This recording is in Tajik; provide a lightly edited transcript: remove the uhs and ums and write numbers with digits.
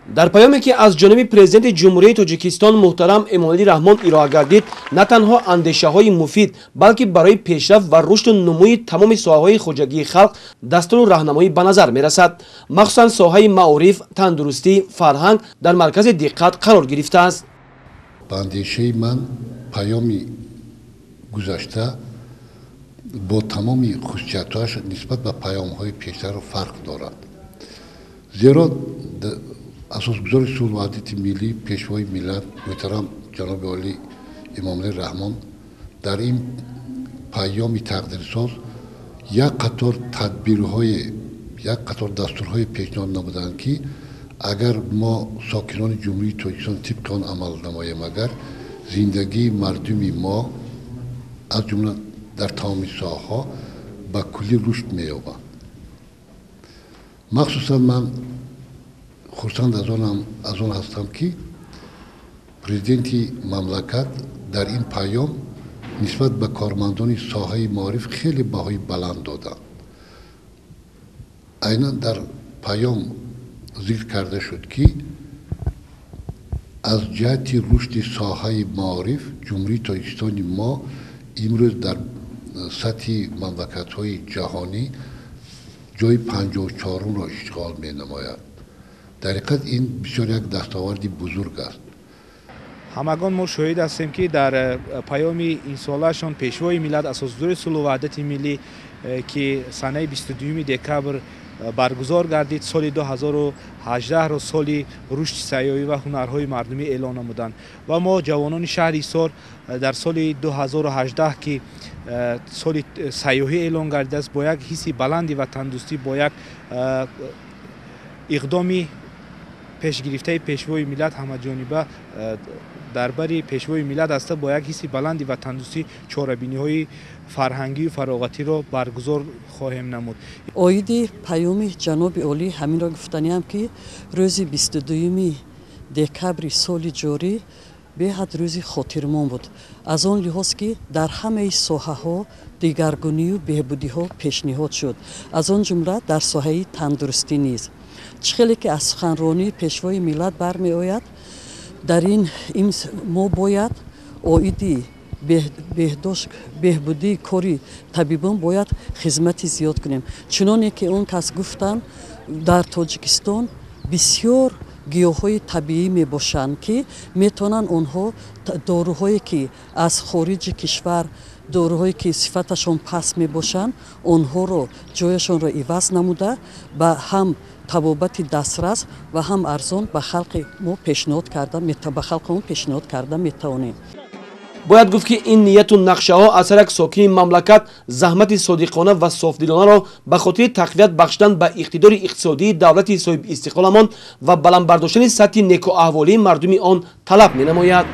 дар паёме ки аз ҷониби президенти ҷумҳурияи тоҷикистон муҳтарам эмомалӣ раҳмон ироа гардид, на танҳо андешаҳои муфид, балки барои пешрафт ва рушду нумӯи тамоми соҳаҳои хоҷагии халқ дастуру раҳнамоӣ ба назар мерасад. махсусан соҳаи маориф, тандурустӣ, фарҳанг дар маркази диққат қарор гирифтааст. ба андешаи ман паёми гузашта бо тамоми хусусиятҳояш нисбат ба паёмҳои пештар фарқ дорад. зеро асосгузори сулҳу ваҳдати миллӣ, пешвои миллат муҳтарам ҷаноби олӣ эмомалӣ раҳмон дар ин паёми тақдирсоз як қатор тадбирҳои як қатор дастурҳои пешниҳод намуданд ки агар мо сокинони ҷумҳурии тоҷикистон тибқи он амал намоем, агар зиндагии мардуми мо аз ҷумла дар тамоми соҳаҳо ба куллӣ рушд меёбад. махсусан ман хурсанд аз он ҳастам ки президенти мамлакат дар ин паём нисбат ба кормандони соҳаи маориф хеле баҳои баланд доданд. айнан дар паём зикр карда шуд ки аз ҷиҳати рушди соҳаи маориф ҷумҳурии тоҷикистони мо имрӯз дар сатҳи мамлакатҳои ҷаҳонӣ ҷои 54-ро ишғол менамояд. дар ҳақиқат ин бисёр як дастоварди бузург аст. ҳамагон мо шоҳид ҳастем ки дар паёми инсолашон пешвои миллат асосгузори сулҳу ваҳдати миллӣ ки санаи 22 декабр баргузор гардид, соли 2018-ро соли рушди сайёҳӣ ва ҳунарҳои мардумӣ эълон намуданд ва мо ҷавонони шаҳри Ҳисор дар соли 2018 ки соли сайёҳӣ эълон гардидааст, бо як ҳисси баланди ватандӯстӣ, бо як иқдоми пешгирифтаи пешвои миллат ҳамаҷониба дар бари пешвои миллат аста бо як ҳисси баланди ватандӯстӣ чорабиниҳои фарҳангию фароғатиро баргузор хоҳем намуд. оиди паёми ҷаноби олӣ ҳаминро гуфтаниам ки рӯзи 22 декабри соли ҷорӣ беҳад рӯзи хотирмон буд, аз он лиҳоз ки дар ҳамаи соҳаҳо дигаргунию беҳбудиҳо пешниҳод шуд, аз он ҷумла дар соҳаи тандурустӣ низ. чӣ хеле ки аз суханронии пешвои миллат бармеояд, дар ин мо бояд оиди беҳбудии кори табибон бояд хизмати зиёд кунем. чуноне ки он кас гуфтанд, дар тоҷикистон бисёр гиёҳҳои табиӣ мебошанд ки метавонанд онҳо доруҳое ки аз хориҷи кишвар, доруҳое ки сифаташон паст мебошанд, онҳоро ҷояшонро иваз намуда ба ҳам табобати дастрас ва ҳам арзон ба халқи мо пешниҳод карда метавонем. бояд гуфт ки ин нияту нақшаҳо аз ҳар як сокини мамлакат заҳмати содиқона ва софдилонаро ба хотири тақвият бахшидан ба иқтидори иқтисодии давлати соҳибистиқломон ва баландбардоштани сатҳи некуаҳволии мардуми он талаб менамояд.